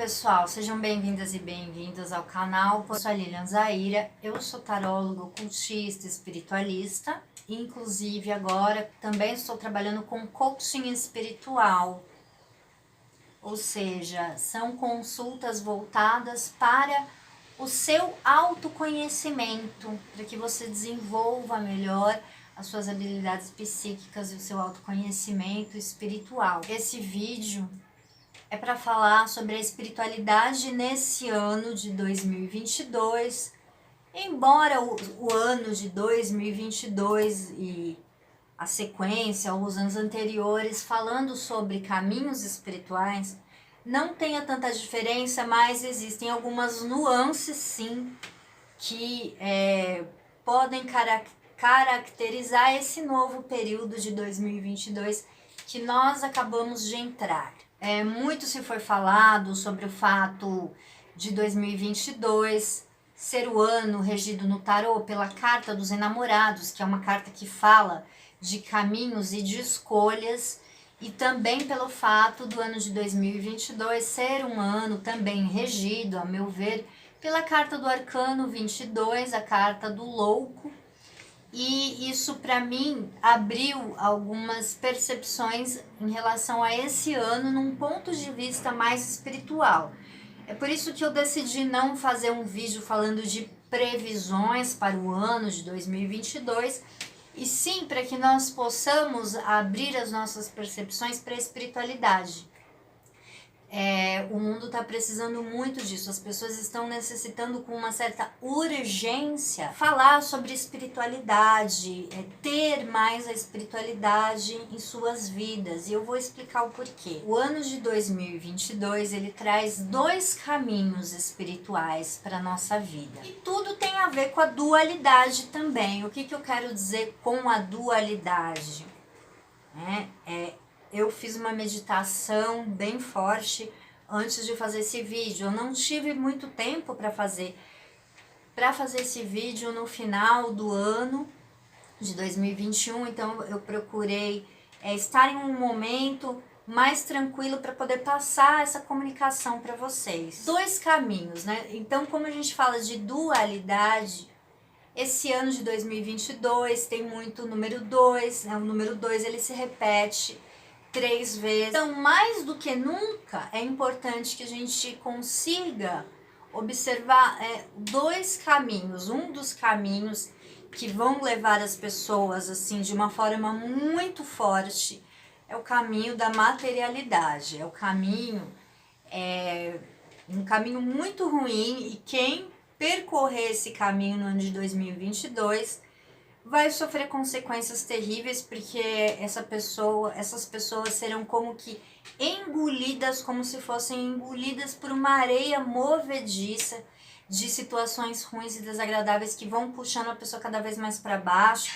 pessoal, sejam bem-vindas e bem-vindos ao canal. Eu sou a Lilian Zaira, eu sou taróloga, ocultista, espiritualista. Inclusive agora também estou trabalhando com coaching espiritual. Ou seja, são consultas voltadas para o seu autoconhecimento, para que você desenvolva melhor as suas habilidades psíquicas e o seu autoconhecimento espiritual. Esse vídeo é para falar sobre a espiritualidade nesse ano de 2022. Embora o ano de 2022 e a sequência, os anos anteriores, falando sobre caminhos espirituais, não tenha tanta diferença, mas existem algumas nuances, sim, que podem caracterizar esse novo período de 2022 que nós acabamos de entrar. Muito se foi falado sobre o fato de 2022 ser o ano regido no tarô pela Carta dos Enamorados, que é uma carta que fala de caminhos e de escolhas, e também pelo fato do ano de 2022 ser um ano também regido, a meu ver, pela Carta do Arcano 22, a Carta do Louco. E isso para mim abriu algumas percepções em relação a esse ano num ponto de vista mais espiritual. É por isso que eu decidi não fazer um vídeo falando de previsões para o ano de 2022, e sim para que nós possamos abrir as nossas percepções para a espiritualidade. O mundo está precisando muito disso, as pessoas estão necessitando com uma certa urgência falar sobre espiritualidade, ter mais a espiritualidade em suas vidas, e eu vou explicar o porquê. O ano de 2022 ele traz dois caminhos espirituais para a nossa vida, e tudo tem a ver com a dualidade também. O que eu quero dizer com a dualidade? Eu fiz uma meditação bem forte antes de fazer esse vídeo. Eu não tive muito tempo para fazer esse vídeo no final do ano de 2021, então eu procurei estar em um momento mais tranquilo para poder passar essa comunicação para vocês. Dois caminhos, né? Então, como a gente fala de dualidade, esse ano de 2022 tem muito número 2, né? O número 2 ele se repete 3 vezes. Então, mais do que nunca, é importante que a gente consiga observar dois caminhos. Um dos caminhos que vão levar as pessoas assim de uma forma muito forte é o caminho da materialidade. É o caminho, um caminho muito ruim, e quem percorrer esse caminho no ano de 2022 vai sofrer consequências terríveis, porque essas pessoas serão como que engolidas, como se fossem engolidas por uma areia movediça de situações ruins e desagradáveis que vão puxando a pessoa cada vez mais para baixo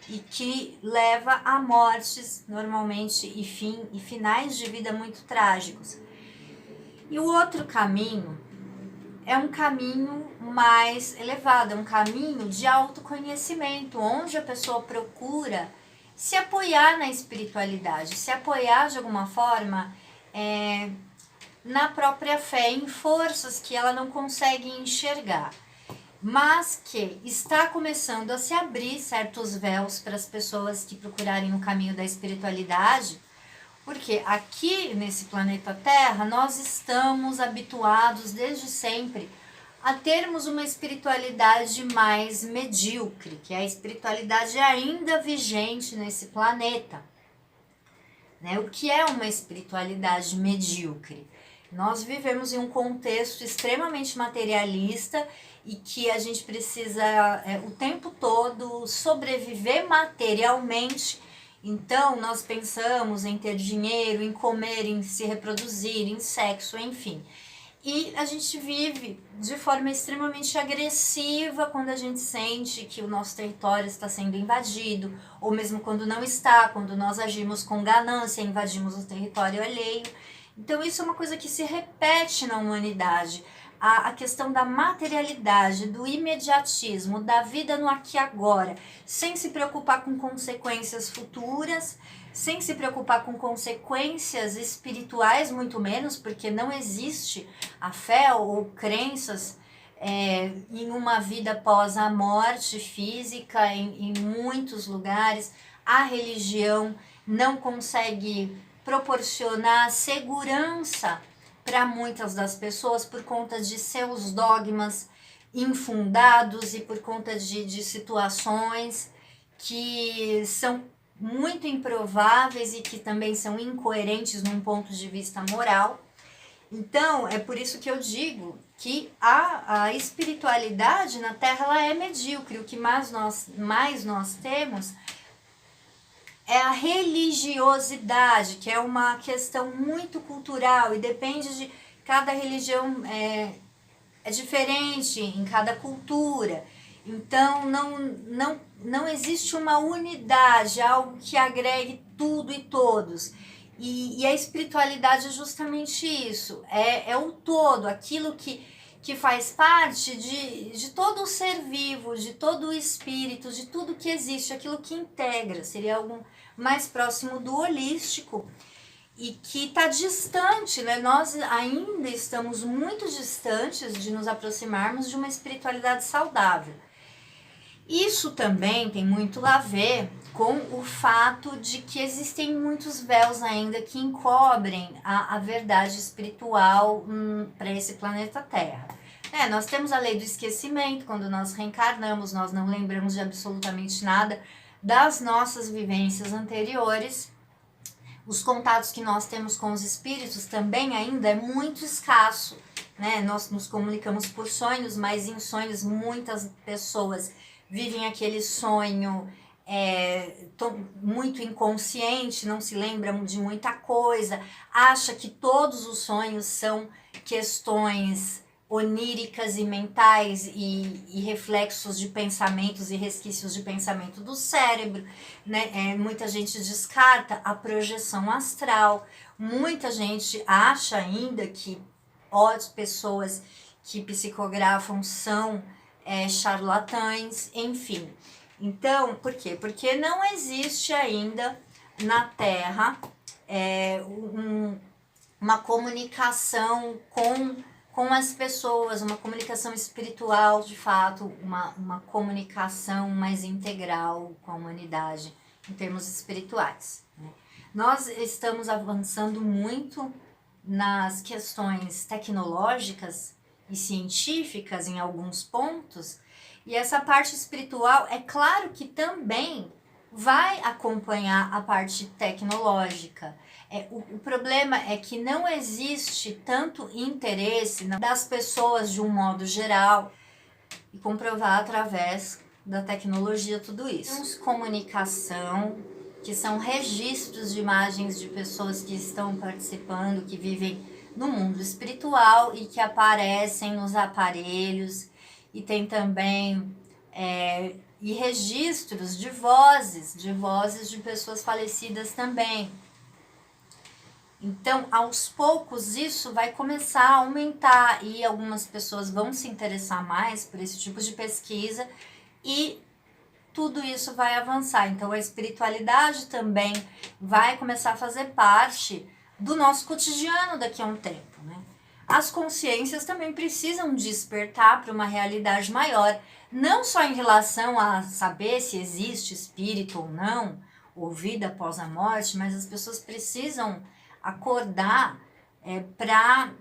e que leva a mortes normalmente e finais de vida muito trágicos. E o outro caminho é um caminho mais elevado, é um caminho de autoconhecimento, onde a pessoa procura se apoiar na espiritualidade, se apoiar de alguma forma na própria fé, em forças que ela não consegue enxergar, mas que está começando a se abrir certos véus para as pessoas que procurarem o caminho da espiritualidade. Porque aqui nesse planeta Terra nós estamos habituados desde sempre a termos uma espiritualidade mais medíocre, que é a espiritualidade ainda vigente nesse planeta. O que é uma espiritualidade medíocre? Nós vivemos em um contexto extremamente materialista e que a gente precisa o tempo todo sobreviver materialmente. Então, nós pensamos em ter dinheiro, em comer, em se reproduzir, em sexo, enfim. E a gente vive de forma extremamente agressiva quando a gente sente que o nosso território está sendo invadido, ou mesmo quando não está, quando nós agimos com ganância, invadimos o território alheio. Então, isso é uma coisa que se repete na humanidade. a questão da materialidade, do imediatismo, da vida no aqui e agora, sem se preocupar com consequências futuras, sem se preocupar com consequências espirituais, muito menos, porque não existe a fé ou crenças em uma vida após a morte física em muitos lugares. A religião não consegue proporcionar segurança para muitas das pessoas por conta de seus dogmas infundados e por conta de situações que são muito improváveis e que também são incoerentes num ponto de vista moral. Então, é por isso que eu digo que a espiritualidade na Terra ela é medíocre. O que mais nós temos é a religiosidade, que é uma questão muito cultural e depende de cada religião, é diferente em cada cultura. Então não existe uma unidade, algo que agregue tudo e todos. E a espiritualidade é justamente isso, é o todo, aquilo que faz parte de todo o ser vivo, de todo o espírito, de tudo que existe, aquilo que integra, seria algo mais próximo do holístico e que está distante, né? Nós ainda estamos muito distantes de nos aproximarmos de uma espiritualidade saudável. Isso também tem muito a ver com o fato de que existem muitos véus ainda que encobrem a verdade espiritual para esse planeta Terra. Nós temos a lei do esquecimento, quando nós reencarnamos, nós não lembramos de absolutamente nada das nossas vivências anteriores. Os contatos que nós temos com os espíritos também ainda é muito escasso, né? Nós nos comunicamos por sonhos, mas em sonhos muitas pessoas vivem aquele sonho muito inconsciente, não se lembram de muita coisa, acha que todos os sonhos são questões oníricas e mentais e reflexos de pensamentos e resquícios de pensamento do cérebro, né? Muita gente descarta a projeção astral, muita gente acha ainda que as pessoas que psicografam são charlatães, enfim. Então, por quê? Porque não existe ainda na Terra uma comunicação com as pessoas, uma comunicação espiritual, de fato, uma comunicação mais integral com a humanidade em termos espirituais, né? Nós estamos avançando muito nas questões tecnológicas e científicas em alguns pontos, e essa parte espiritual, é claro que também vai acompanhar a parte tecnológica. O problema é que não existe tanto interesse das pessoas de um modo geral e comprovar através da tecnologia tudo isso. Temos comunicação, que são registros de imagens de pessoas que estão participando, que vivem no mundo espiritual e que aparecem nos aparelhos, e tem também e registros de vozes de pessoas falecidas também. Então, aos poucos, isso vai começar a aumentar e algumas pessoas vão se interessar mais por esse tipo de pesquisa e tudo isso vai avançar. Então, a espiritualidade também vai começar a fazer parte do nosso cotidiano daqui a um tempo, né? As consciências também precisam despertar para uma realidade maior, não só em relação a saber se existe espírito ou não, ou vida após a morte, mas as pessoas precisam acordar para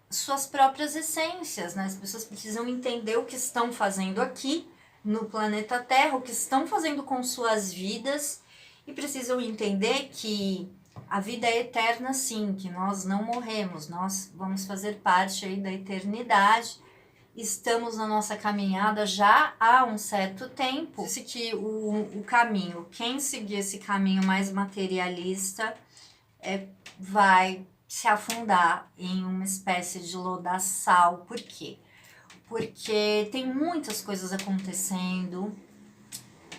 suas próprias essências, né? As pessoas precisam entender o que estão fazendo aqui no planeta Terra, o que estão fazendo com suas vidas, e precisam entender que a vida é eterna sim, que nós não morremos, nós vamos fazer parte aí da eternidade. Estamos na nossa caminhada já há um certo tempo. Disse que o caminho, quem seguir esse caminho mais materialista vai se afundar em uma espécie de lodaçal. Por quê? Porque tem muitas coisas acontecendo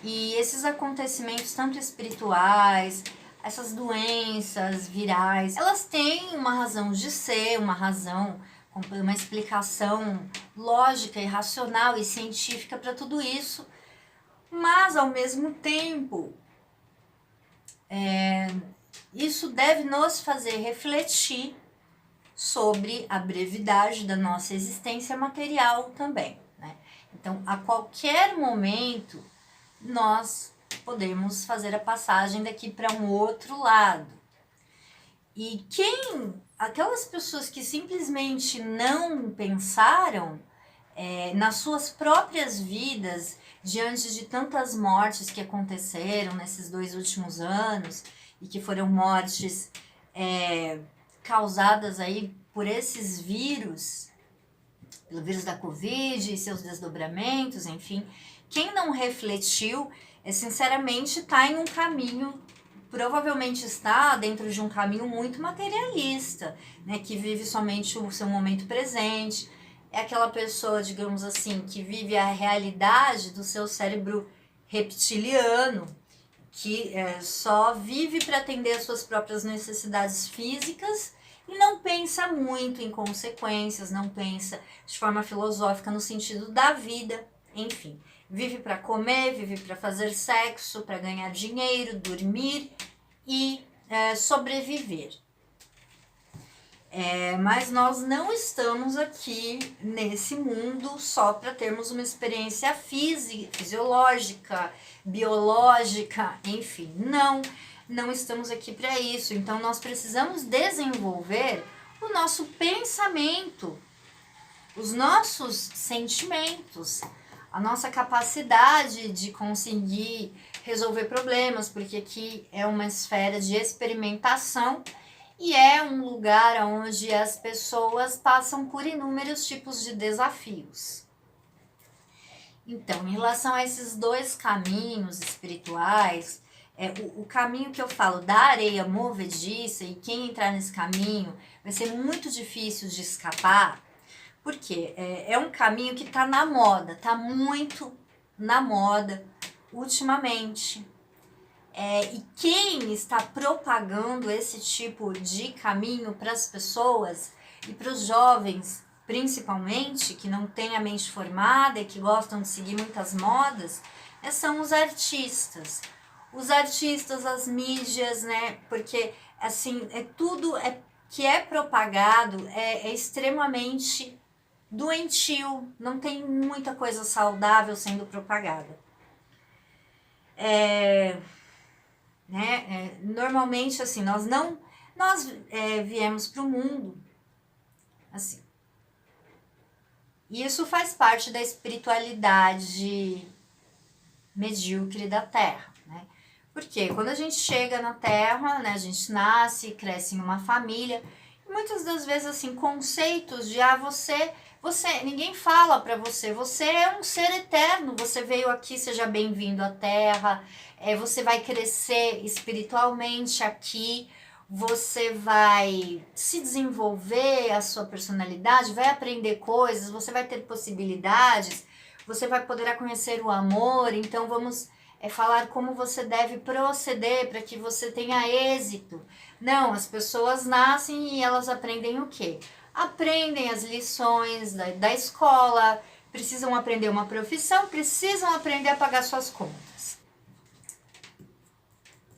e esses acontecimentos, tanto espirituais, essas doenças virais, elas têm uma razão de ser, uma razão uma explicação lógica e racional e científica para tudo isso, mas ao mesmo tempo isso deve nos fazer refletir sobre a brevidade da nossa existência material também, né? Então, a qualquer momento, nós podemos fazer a passagem daqui para um outro lado. E aquelas pessoas que simplesmente não pensaram nas suas próprias vidas, diante de tantas mortes que aconteceram nesses 2 últimos anos, e que foram mortes causadas aí por esses vírus, pelo vírus da Covid e seus desdobramentos, enfim, quem não refletiu, sinceramente, está em um caminho, provavelmente está dentro de um caminho muito materialista, né, que vive somente o seu momento presente. É aquela pessoa, digamos assim, que vive a realidade do seu cérebro reptiliano, que só vive para atender às suas próprias necessidades físicas e não pensa muito em consequências, não pensa de forma filosófica no sentido da vida, enfim. Vive para comer, vive para fazer sexo, para ganhar dinheiro, dormir e sobreviver. Mas nós não estamos aqui nesse mundo só para termos uma experiência fisiológica, biológica, enfim, não estamos aqui para isso. Então nós precisamos desenvolver o nosso pensamento, os nossos sentimentos, a nossa capacidade de conseguir resolver problemas, porque aqui é uma esfera de experimentação e é um lugar onde as pessoas passam por inúmeros tipos de desafios. Então, em relação a esses 2 caminhos espirituais, o caminho que eu falo da areia movediça, e quem entrar nesse caminho vai ser muito difícil de escapar, porque é um caminho que está na moda, está muito na moda ultimamente. E quem está propagando esse tipo de caminho para as pessoas e para os jovens, principalmente, que não têm a mente formada e que gostam de seguir muitas modas, são os artistas. Os artistas, as mídias, né? Porque, assim, tudo que é propagado é extremamente doentio, não tem muita coisa saudável sendo propagada. Normalmente, assim, nós viemos para o mundo, assim, e isso faz parte da espiritualidade medíocre da Terra, né? Porque quando a gente chega na Terra, né, a gente nasce, cresce em uma família, e muitas das vezes, assim, conceitos de, ninguém fala para você, você é um ser eterno, você veio aqui, seja bem-vindo à Terra, você vai crescer espiritualmente aqui, você vai se desenvolver a sua personalidade, vai aprender coisas, você vai ter possibilidades, você vai poder conhecer o amor, então vamos falar como você deve proceder para que você tenha êxito. Não, as pessoas nascem e elas aprendem o quê? Aprendem as lições da escola, precisam aprender uma profissão, precisam aprender a pagar suas contas.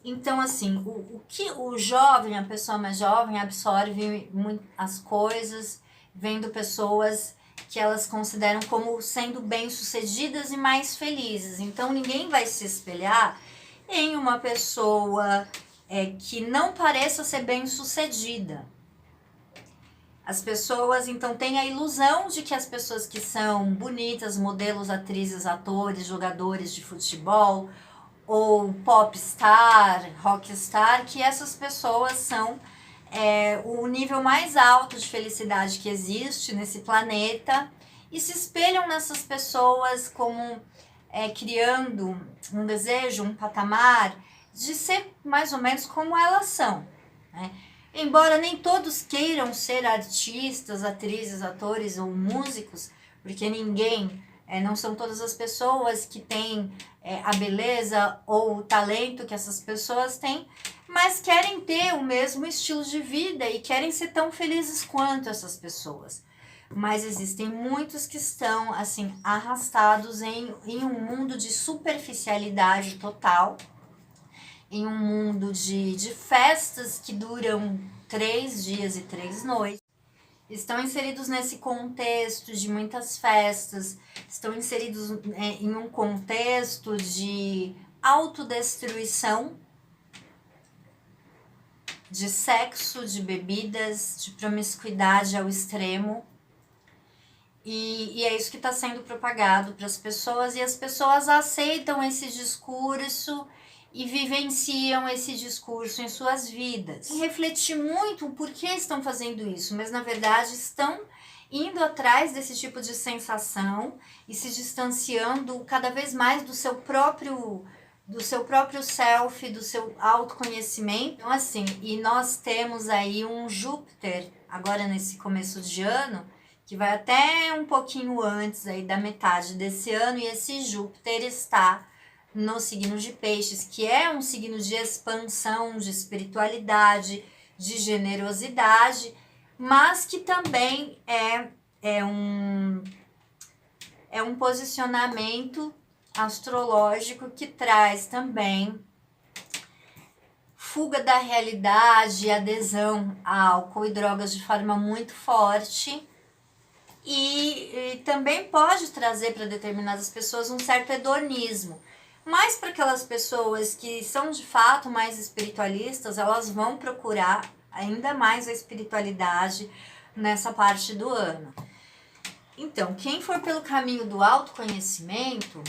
Então, assim, o que o jovem, a pessoa mais jovem, absorve as coisas, vendo pessoas que elas consideram como sendo bem-sucedidas e mais felizes. Então, ninguém vai se espelhar em uma pessoa que não pareça ser bem-sucedida. As pessoas, então, têm a ilusão de que as pessoas que são bonitas, modelos, atrizes, atores, jogadores de futebol, ou popstar, rockstar, que essas pessoas são o nível mais alto de felicidade que existe nesse planeta e se espelham nessas pessoas como criando um desejo, um patamar de ser mais ou menos como elas são, né? Embora nem todos queiram ser artistas, atrizes, atores ou músicos, porque não são todas as pessoas que têm a beleza ou o talento que essas pessoas têm, mas querem ter o mesmo estilo de vida e querem ser tão felizes quanto essas pessoas. mas existem muitos que estão, assim, arrastados em um mundo de superficialidade total, em um mundo de festas que duram 3 dias e 3 noites. Estão inseridos nesse contexto de muitas festas, estão inseridos em um contexto de autodestruição, de sexo, de bebidas, de promiscuidade ao extremo. E é isso que está sendo propagado para as pessoas, e as pessoas aceitam esse discurso e vivenciam esse discurso em suas vidas. E refletir muito o porquê estão fazendo isso, mas na verdade estão indo atrás desse tipo de sensação e se distanciando cada vez mais do seu próprio self, do seu autoconhecimento. Então, assim, e nós temos aí um Júpiter, agora nesse começo de ano, que vai até um pouquinho antes aí da metade desse ano, e esse Júpiter está no signo de Peixes, que é um signo de expansão, de espiritualidade, de generosidade, mas que também é um posicionamento astrológico que traz também fuga da realidade, adesão a álcool e drogas de forma muito forte, e também pode trazer para determinadas pessoas um certo hedonismo. Mas para aquelas pessoas que são de fato mais espiritualistas, elas vão procurar ainda mais a espiritualidade nessa parte do ano. Então, quem for pelo caminho do autoconhecimento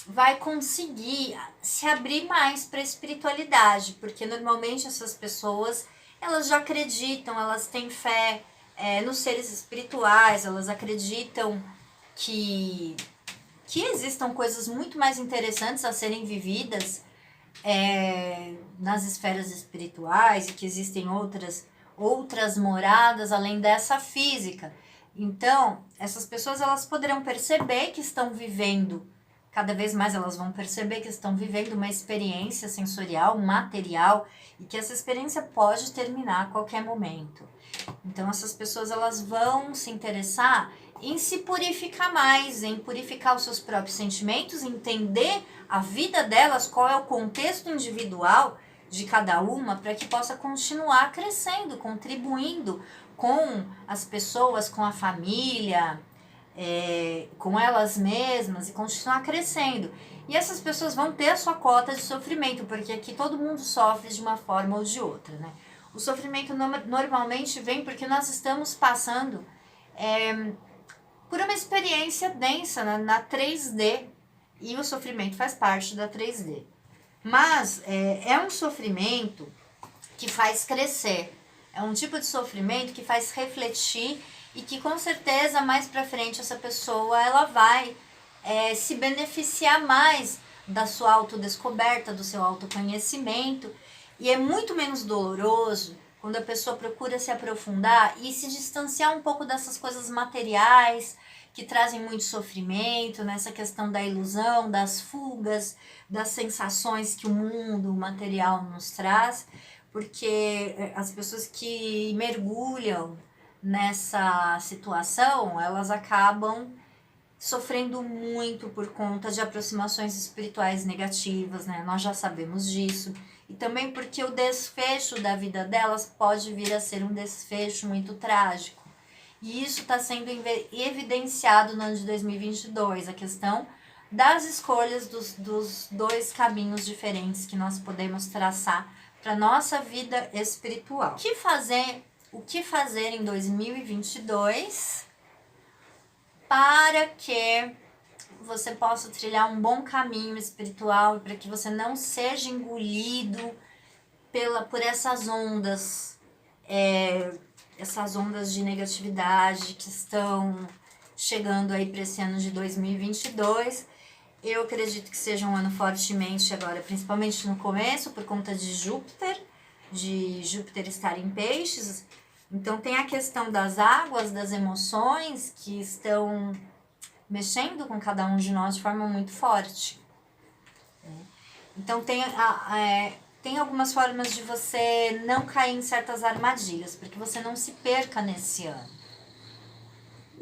vai conseguir se abrir mais para a espiritualidade, porque normalmente essas pessoas, elas já acreditam, elas têm fé nos seres espirituais, elas acreditam que existam coisas muito mais interessantes a serem vividas nas esferas espirituais, e que existem outras moradas além dessa física. Então, essas pessoas, elas poderão perceber que estão vivendo, cada vez mais elas vão perceber que estão vivendo uma experiência sensorial, material, e que essa experiência pode terminar a qualquer momento. Então, essas pessoas, elas vão se interessar em se purificar mais, em purificar os seus próprios sentimentos, entender a vida delas, qual é o contexto individual de cada uma, para que possa continuar crescendo, contribuindo com as pessoas, com a família, com elas mesmas, e continuar crescendo. E essas pessoas vão ter a sua cota de sofrimento, porque aqui todo mundo sofre de uma forma ou de outra, né? O sofrimento normalmente vem porque nós estamos passando por uma experiência densa na 3D, e o sofrimento faz parte da 3D. Mas é um sofrimento que faz crescer, é um tipo de sofrimento que faz refletir, e que com certeza mais pra frente essa pessoa ela vai se beneficiar mais da sua autodescoberta, do seu autoconhecimento, e é muito menos doloroso quando a pessoa procura se aprofundar e se distanciar um pouco dessas coisas materiais que trazem muito sofrimento, nessa questão da ilusão, das fugas, das sensações que o mundo material nos traz, porque as pessoas que mergulham nessa situação, elas acabam sofrendo muito por conta de aproximações espirituais negativas, né? Nós já sabemos disso. E também porque o desfecho da vida delas pode vir a ser um desfecho muito trágico. E isso está sendo evidenciado no ano de 2022, a questão das escolhas dos dois caminhos diferentes que nós podemos traçar para nossa vida espiritual. O que fazer em 2022 para que você possa trilhar um bom caminho espiritual, para que você não seja engolido por essas ondas, de negatividade que estão chegando aí para esse ano de 2022. Eu acredito que seja um ano fortemente agora, principalmente no começo, por conta de Júpiter estar em Peixes. Então tem a questão das águas, das emoções, que estão mexendo com cada um de nós de forma muito forte. Então tem algumas formas de você não cair em certas armadilhas, para que você não se perca nesse ano.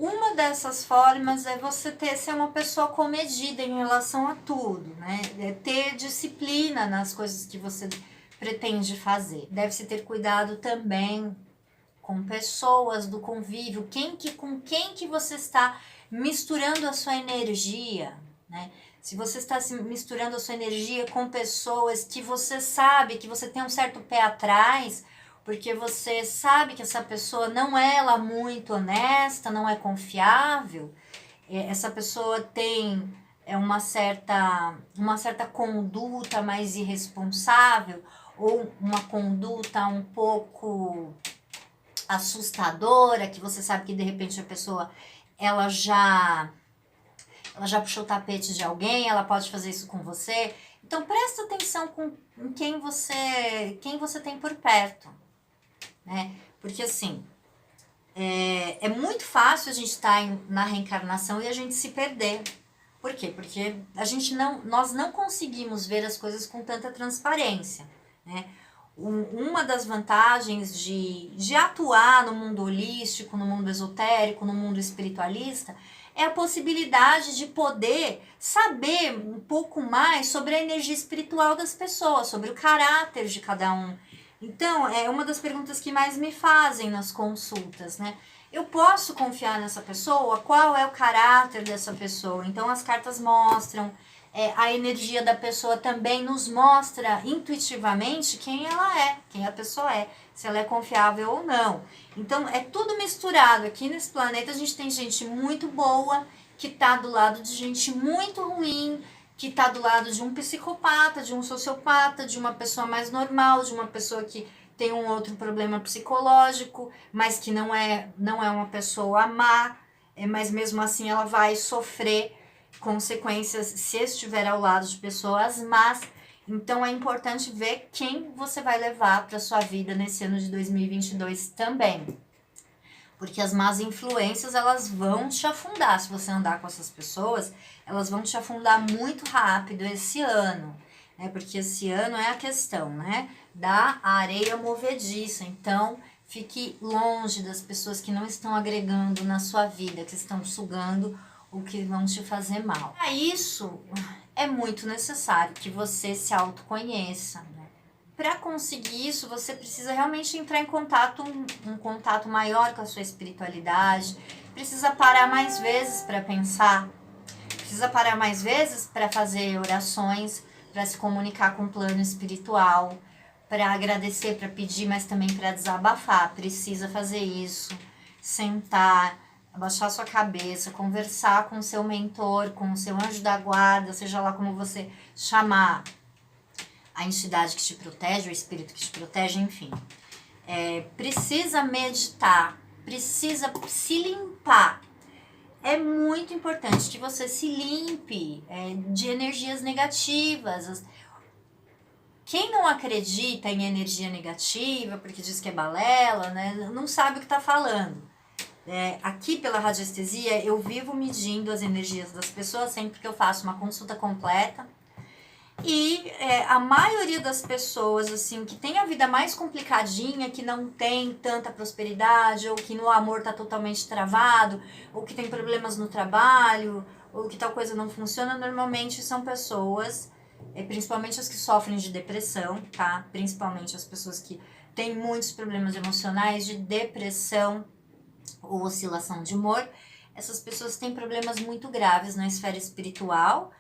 Uma dessas formas é você ser uma pessoa comedida em relação a tudo, né? É ter disciplina nas coisas que você pretende fazer. Deve-se ter cuidado também com pessoas do convívio, com quem que você está misturando a sua energia, né? Se você está misturando a sua energia com pessoas que você sabe que você tem um certo pé atrás, porque você sabe que essa pessoa não é lá muito honesta, não é confiável, essa pessoa tem uma certa conduta mais irresponsável ou uma conduta um pouco assustadora, que você sabe que de repente a pessoa ela já puxou o tapete de alguém, ela pode fazer isso com você. Então presta atenção em quem você tem por perto, né? Porque assim, é muito fácil a gente estar na reencarnação e a gente se perder. Por quê? Porque nós não conseguimos ver as coisas com tanta transparência, né? Uma das vantagens de atuar no mundo holístico, no mundo esotérico, no mundo espiritualista, é a possibilidade de poder saber um pouco mais sobre a energia espiritual das pessoas, sobre o caráter de cada um. Então, é uma das perguntas que mais me fazem nas consultas, né? Eu posso confiar nessa pessoa? Qual é o caráter dessa pessoa? Então, as cartas mostram, a energia da pessoa também nos mostra intuitivamente quem ela é, quem a pessoa é, se ela é confiável ou não. Então, é tudo misturado. Aqui nesse planeta a gente tem gente muito boa que tá do lado de gente muito ruim, que tá do lado de um psicopata, de um sociopata, de uma pessoa mais normal, de uma pessoa que tem um outro problema psicológico, mas que não é uma pessoa má, mas mesmo assim ela vai sofrer consequências se estiver ao lado de pessoas más. Então é importante ver quem você vai levar para sua vida nesse ano de 2022 também. Porque as más influências, elas vão te afundar. Se você andar com essas pessoas, elas vão te afundar muito rápido esse ano, né? Porque esse ano é a questão, né? Da areia movediça. Então, fique longe das pessoas que não estão agregando na sua vida, que estão sugando o que vão te fazer mal. Para isso, é muito necessário que você se autoconheça, né? Para conseguir isso, você precisa realmente entrar em contato, um contato maior com a sua espiritualidade, precisa parar mais vezes para pensar, precisa parar mais vezes para fazer orações, para se comunicar com o plano espiritual, para agradecer, para pedir, mas também para desabafar. Precisa fazer isso, sentar, abaixar sua cabeça, conversar com o seu mentor, com o seu anjo da guarda, seja lá como você chamar a entidade que te protege, o espírito que te protege, enfim. Precisa meditar, precisa se limpar. É muito importante que você se limpe de energias negativas. Quem não acredita em energia negativa, porque diz que é balela, né, não sabe o que está falando. Aqui pela radiestesia, eu vivo medindo as energias das pessoas sempre que eu faço uma consulta completa. E a maioria das pessoas, assim, que tem a vida mais complicadinha, que não tem tanta prosperidade, ou que no amor tá totalmente travado, ou que tem problemas no trabalho, ou que tal coisa não funciona, normalmente são pessoas, principalmente as que sofrem de depressão, tá? Principalmente as pessoas que têm muitos problemas emocionais, de depressão ou oscilação de humor. Essas pessoas têm problemas muito graves na esfera espiritual,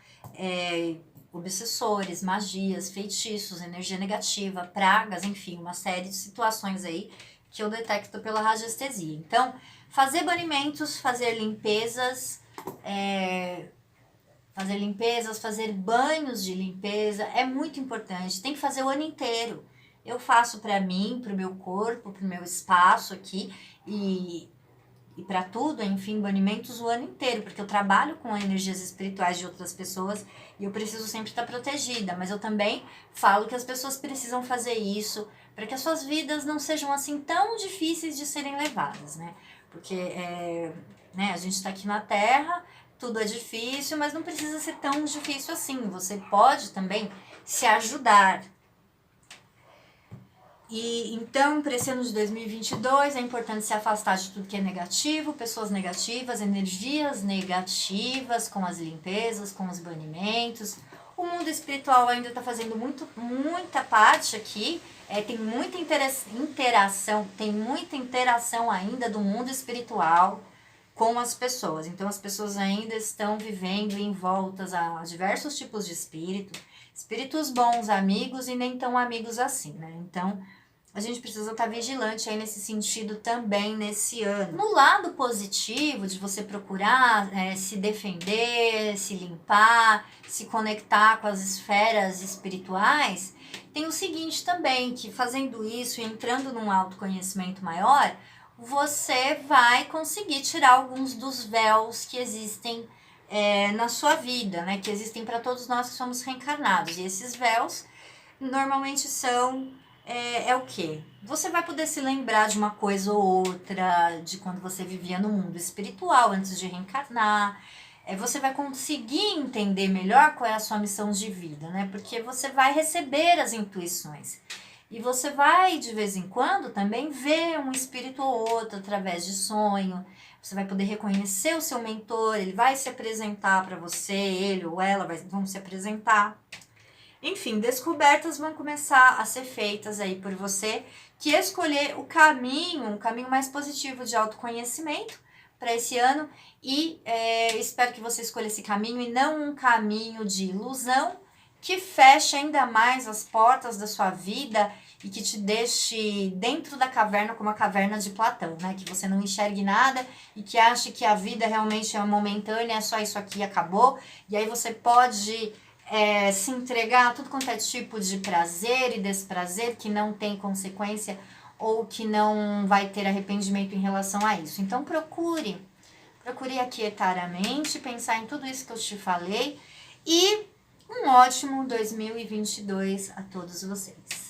obsessores, magias, feitiços, energia negativa, pragas, enfim, uma série de situações aí que eu detecto pela radiestesia. Então, fazer banimentos, fazer limpezas, fazer banhos de limpeza é muito importante. Tem que fazer o ano inteiro. Eu faço para mim, para o meu corpo, para o meu espaço aqui e para tudo, enfim, banimentos o ano inteiro, porque eu trabalho com energias espirituais de outras pessoas e eu preciso sempre estar protegida, mas eu também falo que as pessoas precisam fazer isso para que as suas vidas não sejam assim tão difíceis de serem levadas, né? Porque a gente está aqui na Terra, tudo é difícil, mas não precisa ser tão difícil assim, você pode também se ajudar. E então, para esse ano de 2022, é importante se afastar de tudo que é negativo, pessoas negativas, energias negativas, com as limpezas, com os banimentos. O mundo espiritual ainda está fazendo muita parte aqui, tem muita interação, tem muita interação ainda do mundo espiritual com as pessoas. Então, as pessoas ainda estão vivendo envoltas a diversos tipos de espírito, espíritos bons, amigos e nem tão amigos assim, né? Então, a gente precisa estar vigilante aí nesse sentido também nesse ano. No lado positivo de você procurar se defender, se limpar, se conectar com as esferas espirituais, tem o seguinte também, que fazendo isso e entrando num autoconhecimento maior, você vai conseguir tirar alguns dos véus que existem na sua vida, né? Que existem para todos nós que somos reencarnados. E esses véus normalmente são o quê? Você vai poder se lembrar de uma coisa ou outra, de quando você vivia no mundo espiritual antes de reencarnar. Você vai conseguir entender melhor qual é a sua missão de vida, né? Porque você vai receber as intuições. E você vai, de vez em quando, também ver um espírito ou outro através de sonho. Você vai poder reconhecer o seu mentor, ele vai se apresentar para você, ele ou ela vão se apresentar. Enfim, descobertas vão começar a ser feitas aí por você, que escolher um caminho mais positivo de autoconhecimento para esse ano. E espero que você escolha esse caminho e não um caminho de ilusão, que feche ainda mais as portas da sua vida e que te deixe dentro da caverna como a caverna de Platão, né? Que você não enxergue nada e que ache que a vida realmente é momentânea, é só isso aqui e acabou. E aí você pode se entregar a tudo quanto é tipo de prazer e desprazer que não tem consequência ou que não vai ter arrependimento em relação a isso. Então procure aquietar a mente, pensar em tudo isso que eu te falei e um ótimo 2022 a todos vocês.